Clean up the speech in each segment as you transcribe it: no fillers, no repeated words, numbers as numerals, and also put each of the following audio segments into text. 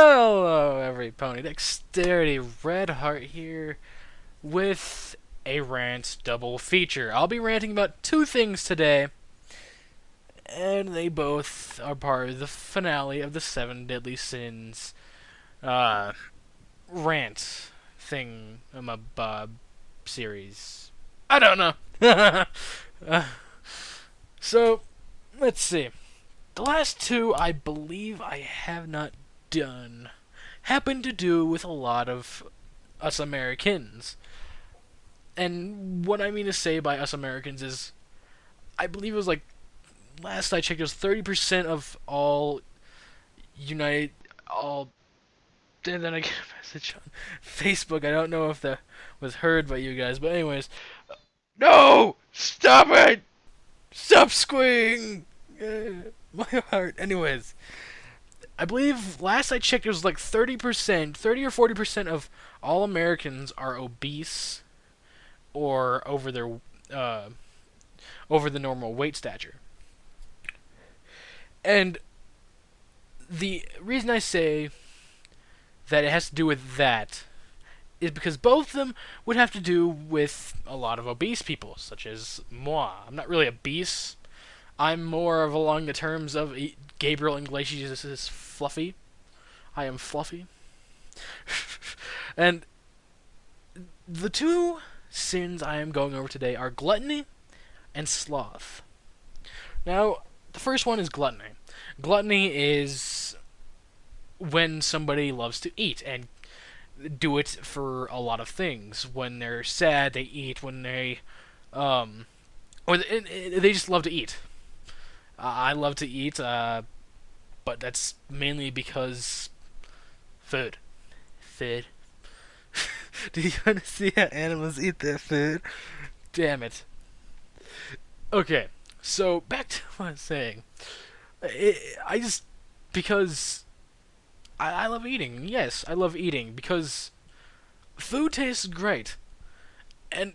Hello, every pony. Dexterity Red Heart here with a rant double feature. I'll be ranting about two things today, and they both are part of the finale of the Seven Deadly Sins uh, rant thing series. I don't know. uh, so, let's see. The last two, I believe I have not done, happen to do with a lot of us Americans. And what I mean to say by us Americans is, I believe it was like, last I checked, it was 30% of all United, all, and then I get a message on Facebook. I don't know if that was heard by you guys, but anyways, no! Stop it! Stop squeeing! My heart. Anyways, I believe last I checked it was like 30%, 30 or 40% of all Americans are obese or uh, over the normal weight stature. And the reason I say that it has to do with that is because both of them would have to do with a lot of obese people, such as moi. I'm not really obese. I'm more of along the terms of Gabriel Iglesias' fluffy. I am fluffy. And the two sins I am going over today are gluttony and sloth. Now, the first one is gluttony. Gluttony is when somebody loves to eat and do it for a lot of things. When they're sad, they eat. When or they just love to eat. I love to eat, but that's mainly because food. Food. Do you want to see how animals eat their food? Damn it. Okay, so back to what I was saying. Because I love eating. Yes, I love eating because food tastes great. And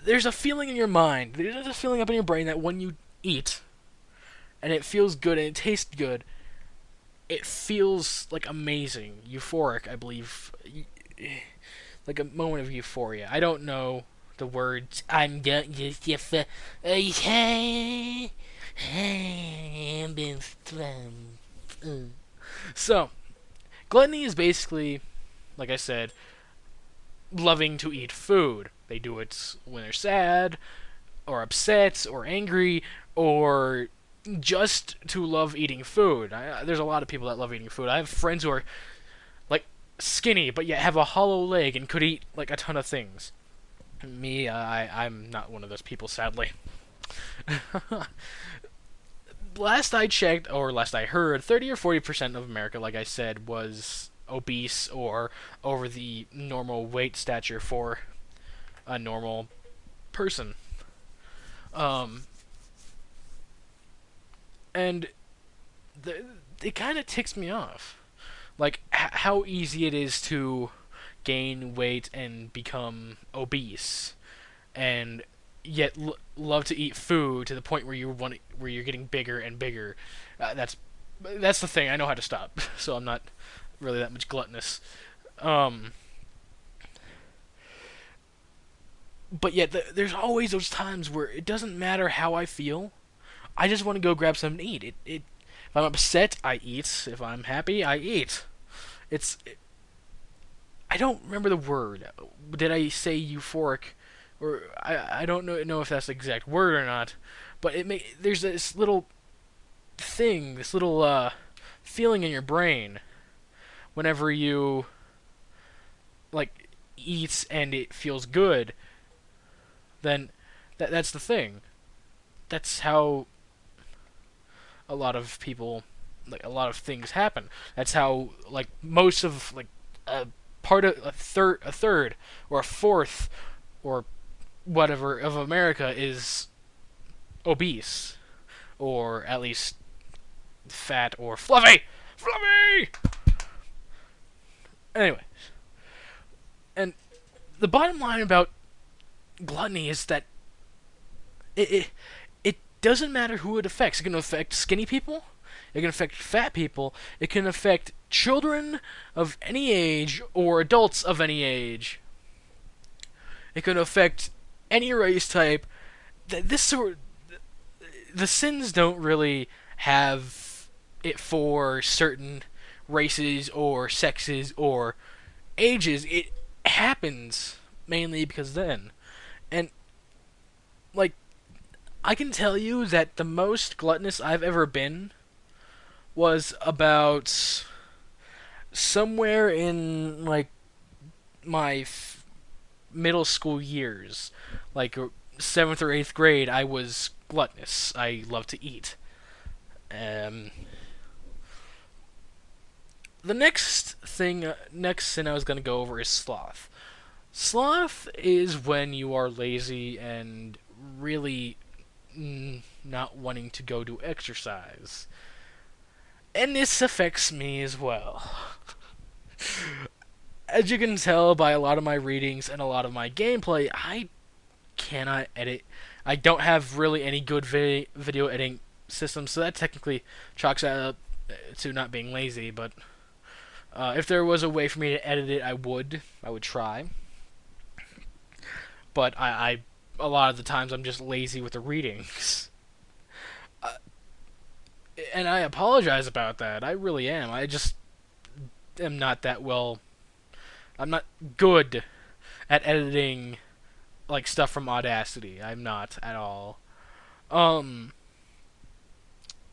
there's a feeling in your mind, there's a feeling up in your brain that when you eat, and it feels good and it tastes good, it feels like amazing, euphoric, I believe, like a moment of euphoria. I don't know the words. I'm just so gluttony is basically, like I said, loving to eat food. They do it when they're sad, or upset, or angry, or just to love eating food. There's a lot of people that love eating food. I have friends who are like skinny, but yet have a hollow leg and could eat like a ton of things. Me, I'm not one of those people, sadly. Last I checked, or last I heard, 30 or 40% of America, like I said, was obese or over the normal weight stature for a normal person. And it kind of ticks me off, like how easy it is to gain weight and become obese, and yet love to eat food to the point where where you're getting bigger and bigger. That's the thing. I know how to stop, so I'm not really that much gluttonous. But yet there's always those times where it doesn't matter how I feel. I just want to go grab something to eat. If I'm upset, I eat. If I'm happy, I eat. I don't remember the word. Did I say euphoric? Or I don't know if that's the exact word or not. But there's this little thing, this little feeling in your brain whenever you like eat and it feels good. Then that's the thing. That's how a lot of people, like a lot of things happen. That's how like most of like a third or a fourth or whatever of America is obese, or at least fat or fluffy. Anyway, and the bottom line about gluttony is that it doesn't matter who it affects. It's going to affect skinny people. It can affect fat people. It can affect children of any age or adults of any age. It can affect any race type. This sort, the sins don't really have it for certain races or sexes or ages. It happens mainly because then, and like I can tell you that the most gluttonous I've ever been was about somewhere in like my middle school years, like 7th or 8th grade. I was gluttonous. I love to eat. Um, the next sin I was gonna go over is sloth. Sloth is when you are lazy and really not wanting to go do exercise. And this affects me as well. As you can tell by a lot of my readings and a lot of my gameplay, I cannot edit. I don't have really any good video editing systems, so that technically chalks out to not being lazy. But if there was a way for me to edit it, I would. I would try. But a lot of the times I'm just lazy with the readings. And I apologize about that. I really am. I just am not that well. I'm not good at editing like stuff from Audacity. I'm not at all.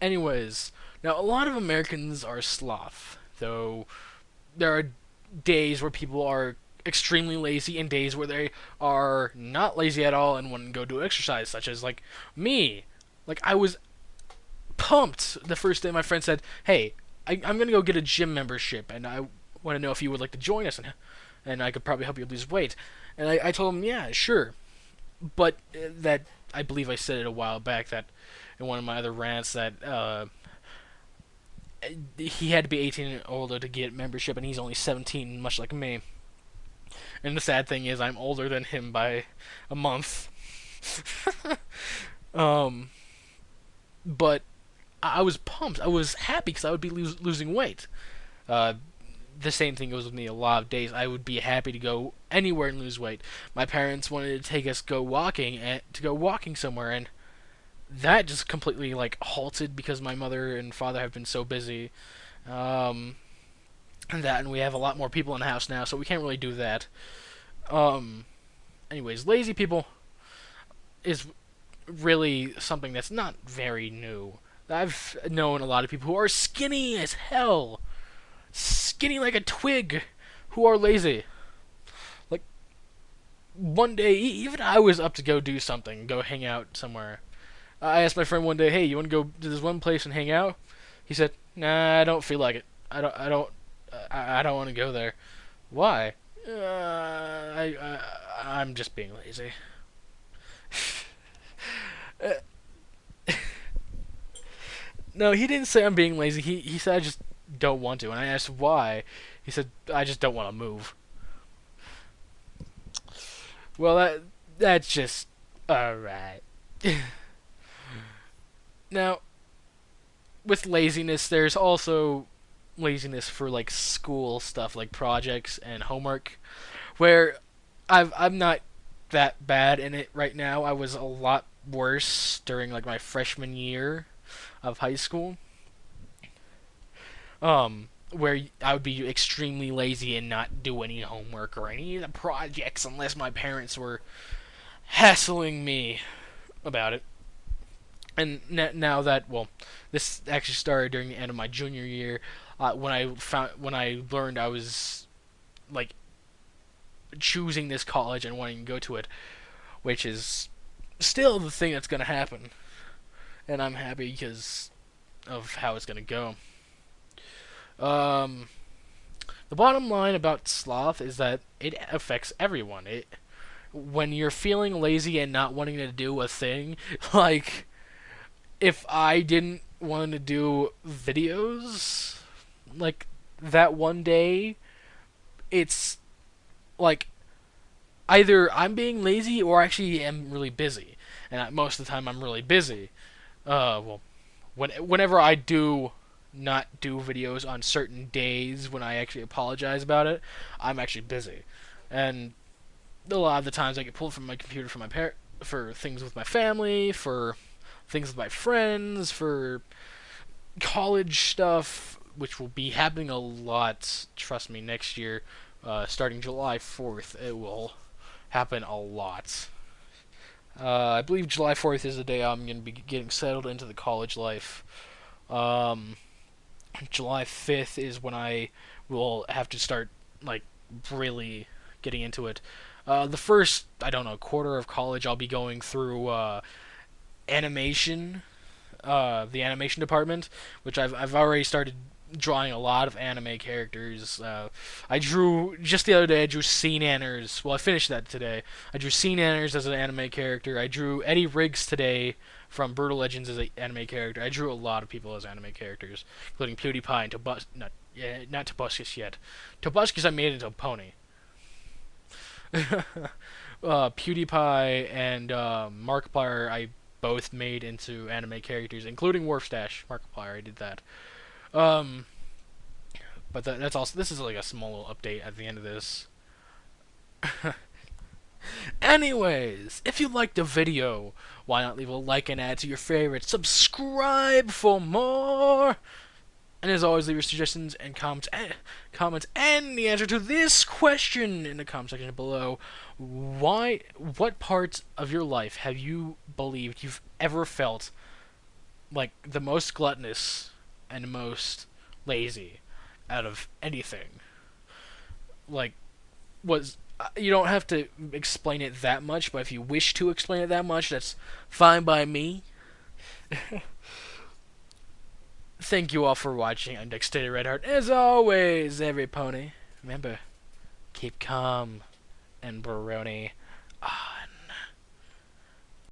Anyways, now a lot of Americans are sloth, though there are days where people are extremely lazy and days where they are not lazy at all and want to go do exercise, such as like me. Like I was pumped the first day my friend said, "Hey, I'm gonna go get a gym membership, and I want to know if you would like to join us, and I could probably help you lose weight." And I told him, "Yeah, sure," but that I believe I said it a while back that in one of my other rants that he had to be 18 and older to get membership, and he's only 17, much like me. And the sad thing is, I'm older than him by a month. But I was pumped. I was happy because I would be losing weight. The same thing goes with me a lot of days. I would be happy to go anywhere and lose weight. My parents wanted to take us go walking somewhere, and that just completely like halted because my mother and father have been so busy. And we have a lot more people in the house now, so we can't really do that. Anyways, lazy people is really something that's not very new. I've known a lot of people who are skinny as hell, skinny like a twig, who are lazy. Like, one day, even I was up to go do something, go hang out somewhere. I asked my friend one day, "Hey, you want to go to this one place and hang out?" He said, "Nah, I don't feel like it. I don't want to go there." Why? I'm just being lazy. No, he didn't say I'm being lazy. He said I just don't want to, and I asked why. He said I just don't want to move. Well, that's just alright. Now, with laziness, there's also laziness for like school stuff, like projects and homework, where I'm not that bad in it right now. I was a lot worse during like my freshman year of high school, where I would be extremely lazy and not do any homework or any of the projects unless my parents were hassling me about it. And now that, well, this actually started during the end of my junior year, when I learned I was like choosing this college and wanting to go to it, which is still the thing that's gonna happen, and I'm happy because of how it's gonna go. The bottom line about sloth is that it affects everyone. When you're feeling lazy and not wanting to do a thing, like if I didn't want to do videos like that one day, it's like either I'm being lazy or actually am really busy, and most of the time I'm really busy. Well, whenever I do not do videos on certain days when I actually apologize about it. I'm actually busy, and a lot of the times I get pulled from my computer for things with my family, for things with my friends, for college stuff, which will be happening a lot. Trust me, next year, starting July 4th, it will happen a lot. I believe July 4th is the day I'm going to be getting settled into the college life. Um, July 5th is when I will have to start, like, really getting into it. The first, I don't know, quarter of college, I'll be going through animation, the animation department, which I've already started drawing a lot of anime characters. I drew just the other day. I drew Sea Nanners. Well, I finished that today. I drew Sea Nanners as an anime character. I drew Eddie Riggs today from Brutal Legends as an anime character. I drew a lot of people as anime characters, including PewDiePie and not Tobuscus yet. Tobuscus I made into a pony. PewDiePie and Markiplier I both made into anime characters, including Warfstache. Markiplier, I did that. Um, but that's also, this is like a small little update at the end of this. Anyways, if you liked the video, why not leave a like and add to your favorites? Subscribe for more. And as always, leave your suggestions and comments and the answer to this question in the comment section below. What parts of your life have you believed you've ever felt like the most gluttonous and most lazy out of anything? Like, you don't have to explain it that much, but if you wish to explain it that much, that's fine by me. Thank you all for watching. I'm Dexterity Redheart. As always, every pony, remember, keep calm and brony.